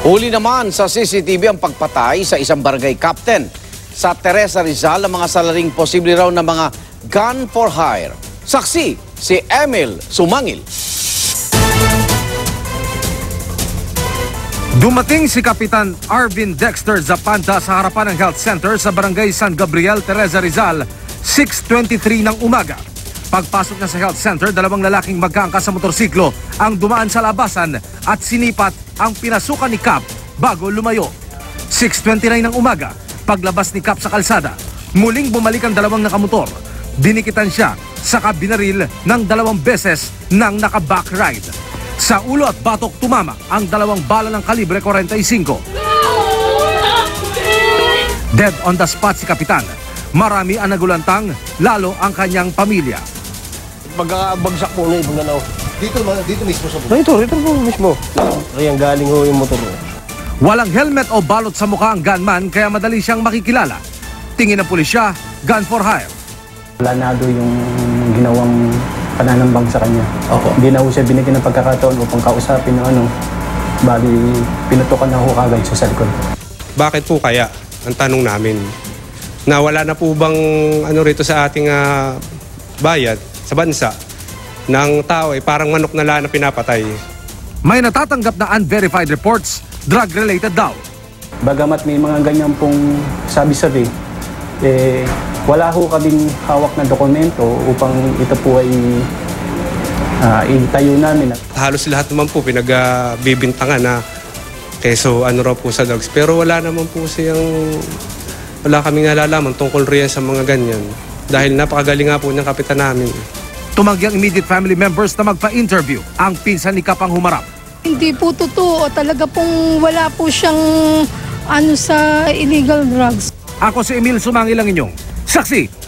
Huli naman sa CCTV ang pagpatay sa isang barangay captain sa Teresa Rizal ang mga salaring posible raw na mga gun for hire. Saksi si Emil Sumangil. Dumating si Kapitan Arvin Dexter Zapanta sa harapan ng health center sa barangay San Gabriel, Teresa Rizal, 6:23 ng umaga. Pagpasok niya sa health center, dalawang lalaking magkaangkas sa motorsiklo ang dumaan sa labasan at sinipat ang pinasukan ni Kap bago lumayo. 6:29 ng umaga, paglabas ni Kap sa kalsada, muling bumalik ang dalawang nakamotor. Dinikitan siya, saka binaril ng 2 beses nang naka-back ride. Sa ulo at batok tumama ang 2 bala ng kalibre 45. Dead on the spot si Kapitan. Marami ang nagulantang, lalo ang kanyang pamilya. Pagkabagsak po na ibang ganaw. Dito mismo sa buhay? Ito po mismo. Ayan, galing ho yung motor. Walang helmet o balot sa mukha ang gunman kaya madali siyang makikilala. Tingin ng pulisya, gun for hire. Planado yung ginawang pananambang sa kanya. Opo. Hindi na ho siya binigyan ng pagkakataon upang kausapin ng bali pinutukan na ho kagad siya sa likod. Bakit po kaya? Ang tanong namin. Nawala na po bang rito sa ating bayad, sa bansa, ng tao parang manok na lang na pinapatay. May natatanggap na unverified reports, drug-related daw. Bagamat may mga ganyan pong sabi-sabi, wala ho kaming hawak na dokumento upang ito po ay itayo namin. Halos lahat naman po pinagbibintangan na keso raw po sa drugs. Pero wala naman po wala kaming nalalaman tungkol riyan sa mga ganyan. Dahil napakagaling nga po ng kapitan namin. Tumanggi ang immediate family members na magpa-interview ang pinsan ni Kap ang humarap. Hindi po totoo. Talaga pong wala po siyang sa illegal drugs. Ako si Emil Sumangil ang inyong saksi